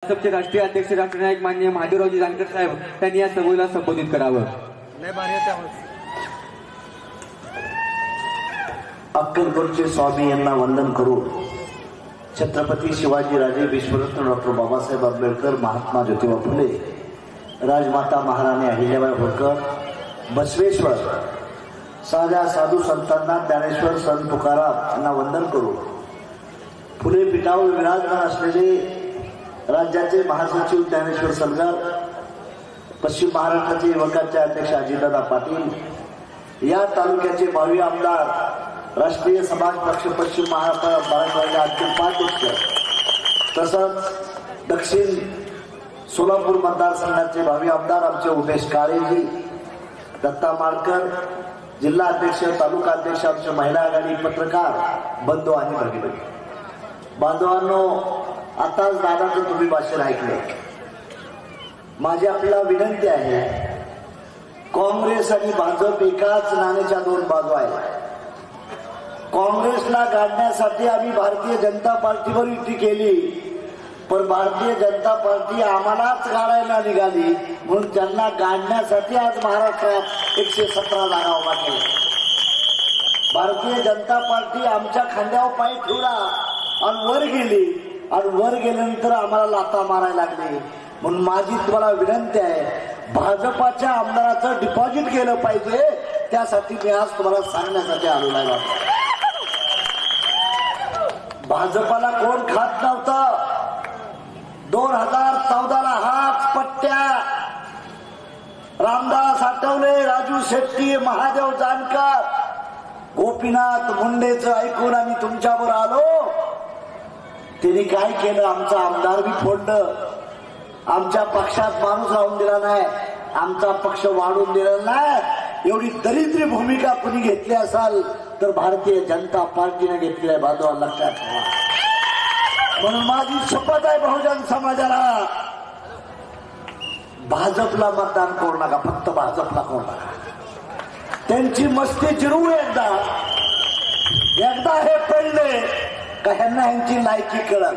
भाजपचे राष्ट्रीय अध्यक्ष राष्ट्रनायक माननीय महादेवरावजी जानकर साहेब त्यांनी या सभेला संबोधित करावं. अक्कलकोटचे स्वामी यांना वंदन करून छत्रपती शिवाजीराजे विश्वरत्न डॉक्टर बाबासाहेब आंबेडकर, महात्मा ज्योतिबा फुले, राजमाता महाराणी अहिल्याबाई होळकर, बसवेश्वर, साध्या साधू संतांना, ज्ञानेश्वर, संत तुकाराम यांना वंदन करून फुले पीठावर विराजमान असलेले राज्याचे महासचिव ज्ञानेश्वर सलगर, पश्चिम महाराष्ट्राचे युवकांचे अध्यक्ष अजितदादा पाटील, या तालुक्याचे भावी आमदार, राष्ट्रीय समाज पक्ष पश्चिम महाराष्ट्राचे आद्य उपाध्यक्ष, तसंच दक्षिण सोलापूर मतदारसंघाचे भावी आमदार आमचे उमेश काळेजी, दत्ता माडकर, जिल्हा अध्यक्ष, तालुका अध्यक्ष, आमचे महिला आघाडी, पत्रकार बंधू आणि भगिनी बांधवांनो, आताच दादाचं तुम्ही भाषण ऐकलं. माझी आपल्याला विनंती आहे, काँग्रेस आणि भाजप एकाच नाण्याच्या दोन बाजू आहेत. काँग्रेसला गाडण्यासाठी आम्ही भारतीय जनता पार्टीवर युती केली, पण भारतीय जनता पार्टी आम्हालाच गाडायला निघाली, म्हणून त्यांना गाडण्यासाठी आज महाराष्ट्रात 117 जागा उभा केल्या. भारतीय जनता पार्टी आमच्या खांद्यावर पाय ठेवला आणि वर गेली, आणि वर गेल्यानंतर आम्हाला लाथा मारायला लागले. म्हणून माझी तुम्हाला विनंती आहे, भाजपाच्या आमदाराचं डिपॉझिट केलं पाहिजे, त्यासाठी मी आज तुम्हाला सांगण्यासाठी आलेलो आहे. भाजपाला कोण खात नव्हतं. 2014ला हाच पट्ट्या रामदास आठवले, राजू शेट्टी, महादेव जानकर, गोपीनाथ मुंडेचं ऐकून आम्ही तुमच्यावर आलो. त्यांनी काय केलं, आमचा आमदार बी फोडलं, आमच्या पक्षात माणूस राहून दिला नाही, आमचा पक्ष वाढून दिला नाही. एवढी दरिद्री भूमिका कुणी घेतली असाल तर भारतीय जनता पार्टीने घेतली आहे. बाजूला लक्षात ठेवा. म्हणून माझी शपथ आहे, बहुजन समाजाला भाजपला मतदान करू नका, फक्त भाजपला करू नका. त्यांची मस्ती जिरवू एकदा हे पडले का ह्यांना ह्यांची लायकी कळत.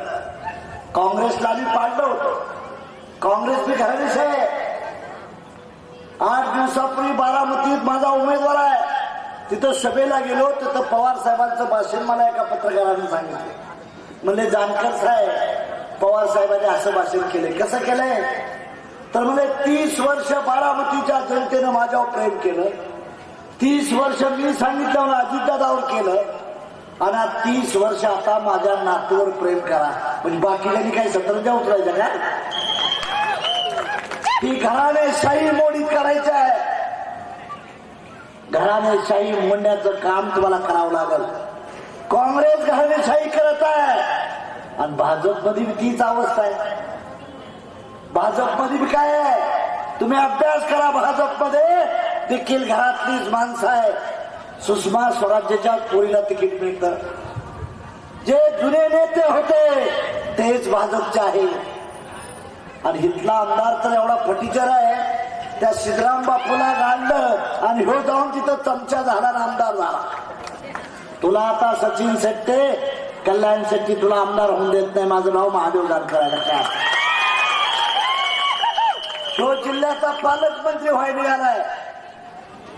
काँग्रेसला आम्ही पाडलं होतं, काँग्रेस बी घराणीच आहे. 8 दिवसापूर्वी बारामतीत माझा उमेदवार आहे, तिथं सभेला गेलो, तिथं पवार साहेबांचं भाषण मला एका पत्रकाराने सांगितले. म्हणजे जानकर साहेब, पवार साहेबांनी असं भाषण केलंय. कसं केलंय तर म्हणजे 30 वर्ष बारामतीच्या जनतेनं माझ्यावर प्रेम केलं, 30 वर्ष मी सांगितलं अजितदादावर केलं, आणि 30 वर्ष आता माझ्या नातूवर प्रेम करा. म्हणजे बाकीच्यांनी काही सतरंजा उतरायच्या का? ती घराणेशाही मोडीत करायचं आहे. घराणेशाही मोडण्याचं काम तुम्हाला करावं लागेल. काँग्रेस घराणेशाही करत आहे आणि भाजपमध्ये तीच अवस्था आहे. भाजपमध्ये काय आहे, तुम्ही अभ्यास करा. भाजपमध्ये देखील घरातलीच माणसं आहे. सुषमा स्वराज्याच्या पोरीला तिकीट मिळतं. जे जुने नेते होते तेच भाजपचे आहे. आणि इथला आमदार तर एवढा फटीचर आहे, त्या सिद्धराम बापूला गाडलं आणि हो जाऊन तिथं चमचा झाला, आमदार झाला. तुला आता सचिन शेट्टे, कल्याण शेट्टी तुला आमदार होऊन देत नाही. माझं नाव महादेव जानकर आहे. काय तो जिल्ह्याचा पालकमंत्री व्हायला निघालाय.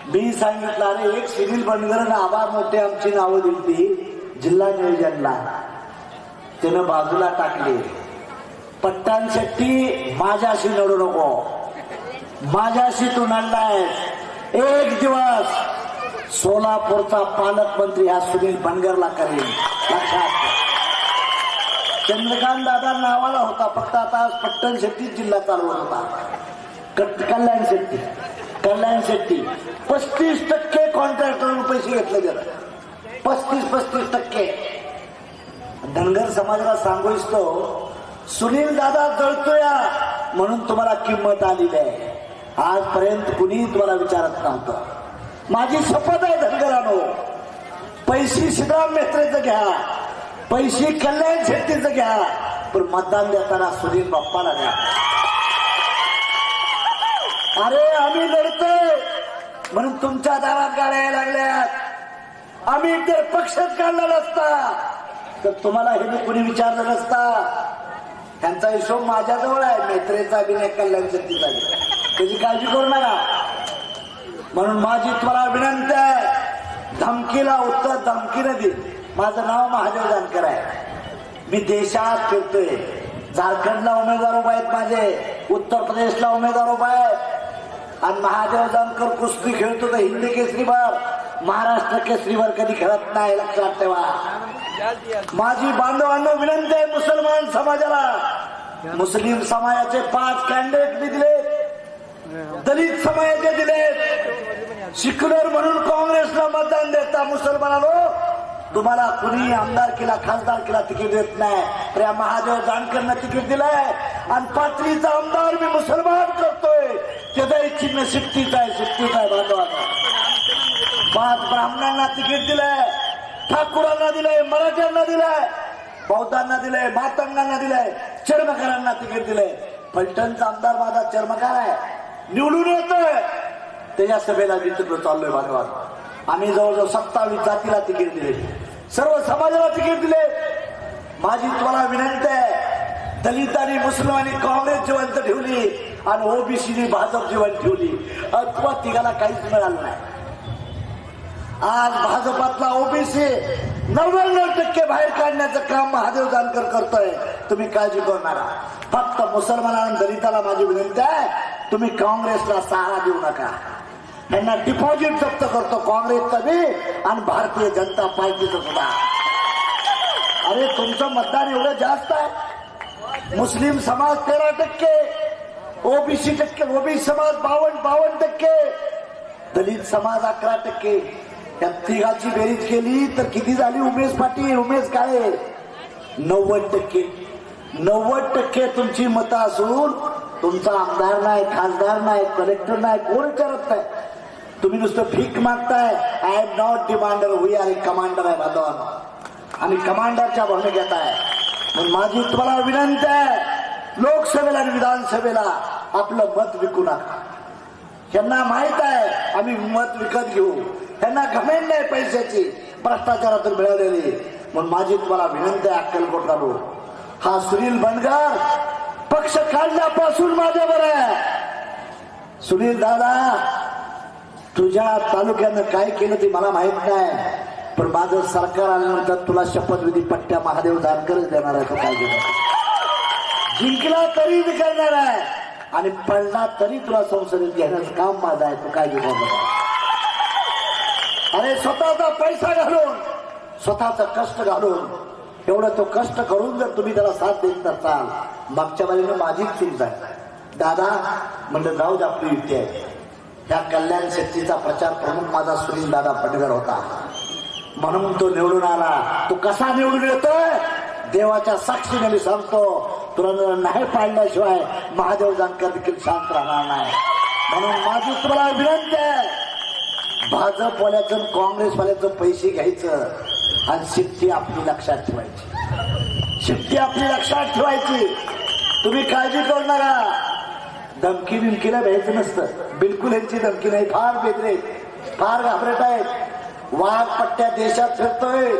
मी सांगितलं, अरे एक सुनील बनगरनं आभार मोठे आमची नावं दिली जिल्हा नियोजनला, त्यानं बाजूला टाकले. पट्टाण शेट्टी, माझ्याशी लढू नको, माझ्याशी तू लढलाय. एक दिवस सोलापूरचा पालकमंत्री हा सुनील बनगरला करेल, लक्षात. चंद्रकांत दादा नावाला होता, फक्त आता पट्टण शेट्टी जिल्हा चालवत होता. कल्याण शेट्टी 35% कॉन्ट्रॅक्टरला पैसे घेतले गेले. 35%. धनगर समाजाला सांगू इच्छितो, सुनील दादा जळतोय म्हणून तुम्हाला किंमत आलेली आहे. आजपर्यंत कुणी तुम्हाला विचारत नव्हतं. माझी शपथ आहे धनगरांनो, पैसे सिद्धराम मेत्रेचं घ्या, पैसे कल्याण शेट्टीचं घ्या, पण मतदान देताना सुनील बाप्पाला द्या. अरे आम्ही लढतोय म्हणून तुमच्या दारात गाड्या यायला लागल्यात. आम्ही जर पक्षात काढला नसता तर तुम्हाला हे कुणी विचारलं नसता. त्यांचा हिशोब माझ्याजवळ आहे. मेत्रेचा अभिनय कल्याण शक्तीचा त्याची काळजी करू नका. म्हणून माझी तुम्हाला विनंती आहे, धमकीला उत्तर धमकीने दे. माझं नाव महादेव जानकर आहे. मी देशात फिरतोय. झारखंडला उमेदवार उभा आहेत माझे, उत्तर प्रदेशला उमेदवार उभा आहेत. आणि महादेव जानकर कुस्ती खेळतो तर हिंदी केसरीवर, महाराष्ट्र केसरीवर कधी खेळत नाही, लक्षात ठेवा. माझी बांधवांनो विनंती आहे मुसलमान समाजाला, मुस्लिम समाजाचे 5 कॅन्डिडेट मी दिले, दलित समाजाचे दिले, शिक्युलर म्हणून काँग्रेसला मतदान देता. मुसलमानांनो तुम्हाला कुणी आमदारकीला खासदारकीला तिकीट देत नाही, तर या महादेव जानकरनं तिकीट दिलंय. आणि पाथरीचा आमदार मी मुसलमान करतोय, त्याचाही चिन्ह शिफ्टीच आहे, शिफ्टीच आहे. बांधवांना 5 ब्राह्मणांना तिकीट दिलंय, ठाकूरांना दिलंय, मराठ्यांना दिलंय, बौद्धांना दिलंय, मातंगांना दिलंय, चर्मकारांना तिकीट दिलंय. फलटणचा आमदार माझा चर्मकार आहे, निवडून येतोय. त्याच्या सभेला मी तिकडे चाललोय. बांधवांना आम्ही जवळजवळ 27 जातीला तिकीट दिले, सर्व समाजाला तिकीट दिले. माझी तुम्हाला विनंती आहे, दलित आणि मुस्लिमांनी काँग्रेस जिवंत ठेवली आणि ओबीसीनी भाजप जिवंत ठेवली. अथवा तिघाला काहीच मिळालं नाही. आज भाजपातला ओबीसी 99% बाहेर काढण्याचं काम महादेव जानकर करतोय. तुम्ही काळजी करू नका. फक्त मुसलमानांना दलिताला माझी विनंती आहे, तुम्ही काँग्रेसला सहारा देऊ नका. त्यांना डिपॉझिट जप्त करतो काँग्रेसचं बी आणि भारतीय जनता पार्टीचं सुद्धा. अरे तुमचं मतदान एवढं जास्त आहे. मुस्लिम समाज 13%, ओबीसी समाज 52%, दलित समाज 11%. या तिघाची बेरीज केली तर किती झाली? उमेश पाटील, उमेश काळे 90%. 90% तुमची मतं असून तुमचा आमदार नाही, खासदार नाही, कलेक्टर नाही, कोण विचारत नाही. तुम्ही नुसतं भीक मागताय. I am not demander, we are a commander आहे बांधवांनो. आणि कमांडरच्या भूमिकेत आहे. म्हणून माझी तुम्हाला विनंती आहे, लोकसभेला आणि विधानसभेला आपलं मत विकू नका. त्यांना माहित आहे आम्ही मत विकत घेऊ. त्यांना घमेंड नाही पैशाची, भ्रष्टाचारातून मिळवलेली. म्हणून माझी तुम्हाला विनंती आहे, अक्कलकोटला लोक, हा सुनील बनगर पक्ष काढण्यापासून माझ्यावर आहे. सुनील दादा, तुझ्या तालुक्यानं काय केलं ते मला माहित नाही, पण माझं सरकार आल्यानंतर तुला शपथविधी पट्ट्या महादेव जानकरच देणार आहे. तो काय घेणार, जिंकला तरी करणार आहे आणि पडला तरी तुला संसदेत घेण्याचं काम माझं आहे. तो काय घेणार. अरे स्वतःचा पैसा घालून, स्वतःचा कष्ट घालून, एवढं तो कष्ट करून जर तुम्ही त्याला साथ देत नसाल, मागच्या वेळेला माझीच चूक झाली. दादा म्हणलं जाऊ दे, आपली युक्ती आहे. त्या कल्याण शक्तीचा प्रचार प्रमुख माझा सुनील दादा पटगर होता, म्हणून तो निवडून आला. तो कसा निवडून येतोय? देवाच्या साक्षीने मी सांगतो, तुला नाही पाडल्याशिवाय महादेव जानकर देखील शांत राहणार नाही. म्हणून माझी तुम्हाला विनंती आहे, भाजपवाल्याचं काँग्रेसवाल्याचं पैसे घ्यायचं आणि शिफ्टी आपली लक्षात ठेवायची. शिफ्टी आपली लक्षात ठेवायची. तुम्ही काळजी करू नका. धमकी बिमकीला भ्यायचं नसतं. बिलकुल यांची धमकी नाही. फार बेदरे, फार घाबरट आहेत. वाघ पट्ट्या देशात फिरतोय.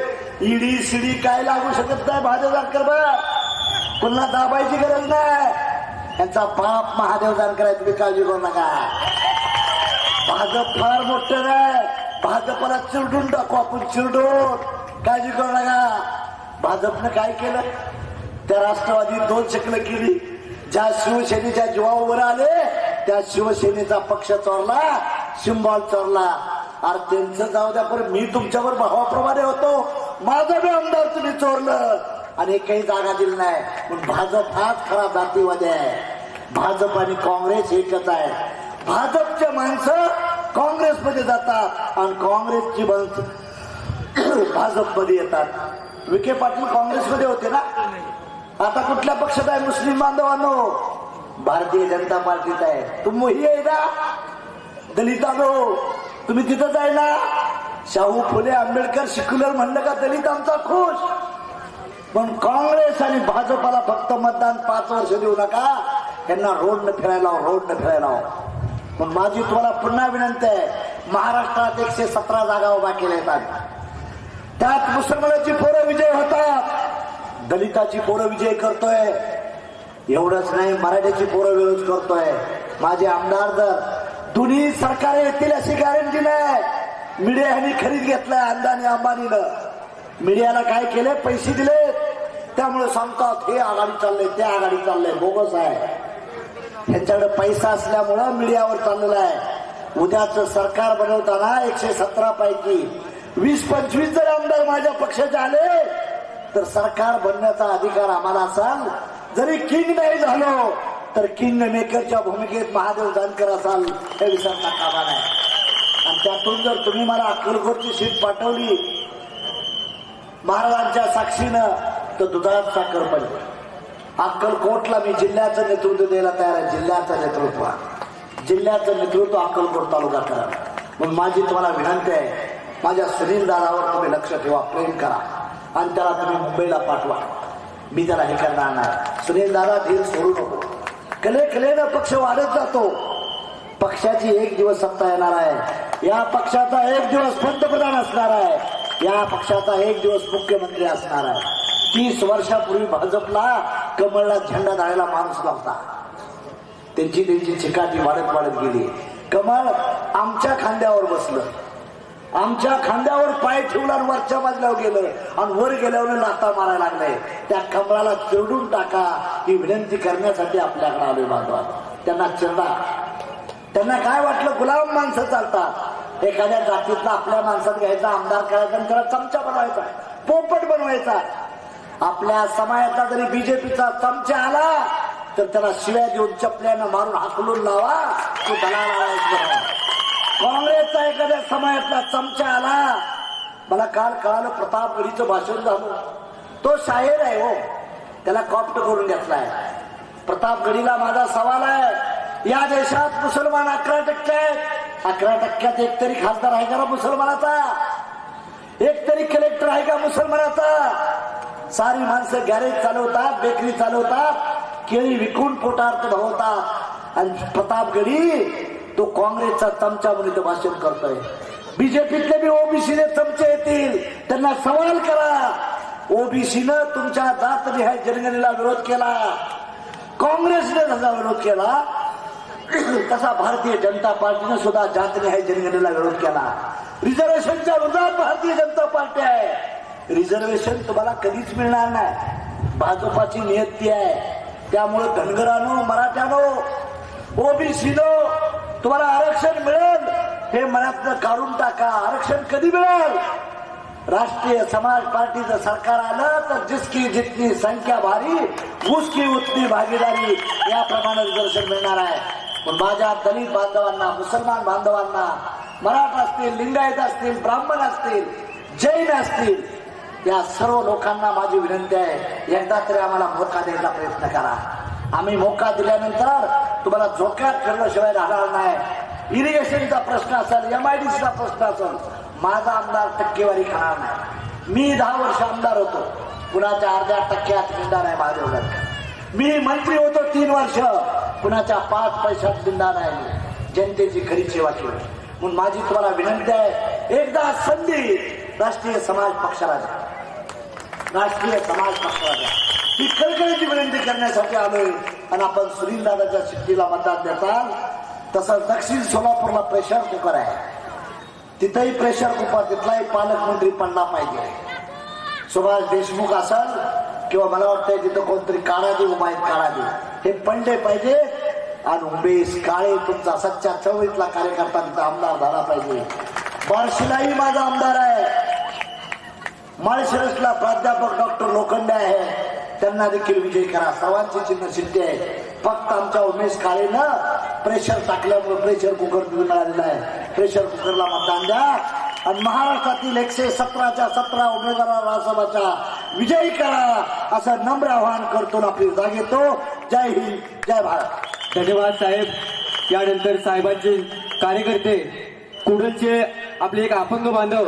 ईडी सीडी काय लागू शकत नाही महादेव जानकर. पुन्हा दाबायची गरज नाही. यांचा बाप महादेव जानकर आहे. तुम्ही काळजी करू नका. भाजप फार मोठं नाही. भाजपला चिरडून टाकू आपण, चिरडून. काळजी करू नका. भाजपनं काय केलं? त्या राष्ट्रवादी 2 शकलं केली. ज्या शिवसेनेच्या जीवावर आले त्या शिवसेनेचा पक्ष चोरला, सिंबॉल चोरला. अरे त्यांचं जाऊ द्या, पण मी तुमच्यावर भावाप्रमाणे होतो. माझं बी आमदार तुम्ही चोरलं आणि काही जागा दिली नाही. पण भाजप हाच खरा जातीवादी आहे. भाजप आणि काँग्रेस एकच आहे. भाजपचे माणसं काँग्रेसमध्ये जातात आणि काँग्रेसची माणसं भाजपमध्ये येतात. विखे पाटील काँग्रेसमध्ये होते ना, आता कुठल्या पक्षात आहे? मुस्लिम बांधवांनो, भारतीय जनता पार्टीत आहे. तुम्ही आहे ना दलितांनो, तुम्ही तिथंच आहे ना. शाहू फुले आंबेडकर शिक्युलर म्हणलं का दलित आमचा खुश. पण काँग्रेस आणि भाजपाला फक्त मतदान 5 वर्ष देऊ नका. त्यांना रोडनं फिरायला, रोडनं फिरायला. पण माझी तुम्हाला पुन्हा विनंती आहे, महाराष्ट्रात 117 जागा उभा केल्या येतात. त्यात मुसलमानाची पोरं विजय होतात, दलिताची पोरं विजय करतोय. एवढंच नाही, मराठीची पोरं विरोध करतोय. माझे आमदार जर दोन्ही सरकार येतील अशी गॅरंटी नाही. मीडियाने खरीद घेतलाय अंदानी अंबानीनं. मीडियाला काय केले, पैसे दिले, त्यामुळे सांगतात हे आघाडी चाललंय ते आघाडी चाललंय. बोगस आहे. त्यांच्याकडे पैसा असल्यामुळं मीडियावर चाललेला आहे. उद्याचं सरकार बनवताना 117 पैकी 20-25 जर आमदार माझ्या पक्षाचे आले तर सरकार बनण्याचा अधिकार आम्हाला असाल. जरी किंग नाही झालो तर किंग मेकरच्या भूमिकेत महादेव जानकर असाल हे विसरता कामा नाही. आणि त्यातून जर तुम्ही मला अक्कलकोटची सीट पाठवली महाराजांच्या साक्षीनं तर दुधात साखर पडली. अक्कलकोटला मी जिल्ह्याचं नेतृत्व द्यायला तयार आहे. जिल्ह्याचं नेतृत्व अक्कलकोट तालुका करा. म्हणून माझी तुम्हाला विनंती आहे, माझ्या सुनील दादावर तुम्ही लक्ष ठेवा, प्रेम करा आणि त्याला तुम्ही मुंबईला पाठवा. मी त्याला हे करणार नाही. सुनील दादा धीर सोडू नको. कलेनं पक्ष वाढत जातो. पक्षाची एक दिवस सत्ता येणार आहे. या पक्षाचा एक दिवस पंतप्रधान असणार आहे. या पक्षाचा एक दिवस मुख्यमंत्री असणार आहे. 30 वर्षापूर्वी भाजपला कमळला झेंडा धारायला माणूस लागता. त्यांची चिकाटी वाढत गेली. कमळ आमच्या खांद्यावर बसलं, आमच्या खांद्यावर पाय ठेवला आणि वरच्या बाजूला गेलं आणि वर गेल्यावर लाथा मारायला लागले. त्या कमळाला चिरडून टाका ही विनंती करण्यासाठी आपल्याकडे आलोय बांधवात. त्यांना चिरडा. त्यांना काय वाटलं गुलाम माणसं चालतात. एखाद्या जातीतला आपल्या माणसात घ्यायचा, आमदार करायचा आणि त्याला चमचा बनवायचा, पोपट बनवायचा. आपल्या समाजाचा जरी बीजेपीचा चमचा आला तर त्याला शिव्या देऊन चपल्यानं मारून हाकलून लावा, तो दलाल बनवा. काँग्रेसचा एखाद्या समाजातला चमचा आला, मला काल कळालं प्रतापगडीचं भाषण झालं. तो शाहीर आहे हो, त्याला कॉप्ट करून घेतलाय. प्रतापगडीला माझा सवाल आहे, या देशात मुसलमान 11% आहेत. 11%त एक तरी खासदार आहे का मुसलमानाचा? एक तरी कलेक्टर आहे का मुसलमानाचा? सारी माणसं गॅरेज चालवतात, बेकरी चालवतात, केळी विकून पोटार्थ धावतात. आणि प्रतापगडी तो काँग्रेसचा चमचा म्हणून इथं भाषण करतोय. बीजेपीतले बी ओबीसीने चमचे येतील, त्यांना सवाल करा. ओबीसीनं तुमच्या जातनिहाय जनगणनेला विरोध केला, काँग्रेसने जसा विरोध केला तसा भारतीय जनता पार्टीने सुद्धा जातनिहाय जनगणनेला विरोध केला. रिझर्वेशनच्या विरोधात भारतीय जनता पार्टी आहे. रिझर्वेशन तुम्हाला कधीच मिळणार नाही. भाजपाची नियती आहे. त्यामुळे धनगरांनो, मराठ्यानो, ओबीसीनो तुम्हाला आरक्षण मिळेल हे मनातनं काढून टाका. आरक्षण कधी मिळेल? राष्ट्रीय समाज पार्टीचं सरकार आलं तर जिसकी जितनी संख्या भारी उसकी उतनी भागीदारी, याप्रमाणे रिझर्वेशन मिळणार आहे. पण माझ्या दलित बांधवांना, मुसलमान बांधवांना, मराठा असतील, लिंगायत असतील, ब्राह्मण असतील, जैन असतील, या सर्व लोकांना माझी विनंती आहे, एकदा तरी आम्हाला मोका द्यायचा प्रयत्न करा. आम्ही मोका दिल्यानंतर तुम्हाला झोक्यात ठेवल्याशिवाय राहणार नाही. इरिगेशनचा प्रश्न असेल, MIDCचा प्रश्न असेल, माझा आमदार टक्केवारी खाणार नाही. मी 10 वर्ष आमदार होतो, कुणाच्या अर्ध्या टक्क्यात दिंडा नाही महादेवगड. मी मंत्री होतो 3 वर्ष, कुणाच्या 5 पैशात दिंडा नाही. जनतेची खरी सेवा केली. म्हणून माझी तुम्हाला विनंती आहे, एकदा संधी राष्ट्रीय समाज पक्षाला द्या. राष्ट्रीय समाज पक्षाला द्या. ही कळकळीची विनंती करण्यासाठी आलोय. आणि आपण सुनील दादाच्या सिद्धीला मतदान देताल. तसंच दक्षिण सोलापूरला प्रेशर कुकर आहे, तिथंही प्रेशर कुकर, तिथलाही पालकमंत्री पडला पाहिजे. सुभाष देशमुख असेल किंवा मला वाटतंय तिथं कोणतरी काळाजी उभा आहेत, काळाजी हे पडले पाहिजे. आणि उमेश काळे तुमचा सच्चा चळवळीतला कार्यकर्ता तिथं आमदार झाला पाहिजे. बार्शीलाही माझा आमदार आहे. माळशिरसला प्राध्यापक डॉक्टर लोखंडे आहे, त्यांना देखील विजय करा. सर्वांची चिन्ह सिद्धी आहे. फक्त आमच्या उमेश काळेनं प्रेशर टाकल्यामुळे प्रेशर कुकर मिळालेला आहे. प्रेशर कुकरला मतदान द्या आणि महाराष्ट्रातील 117च्या 17 उमेदवारांना राज्यसभाच्या विजयी करा, असं नम्र आवाहन करतो. आपली जाग येतो. जय हिंद, जय भारत. धन्यवाद साहेब. यानंतर साहेबांचे कार्यकर्ते कुडलचे आपले एक अपंग बांधव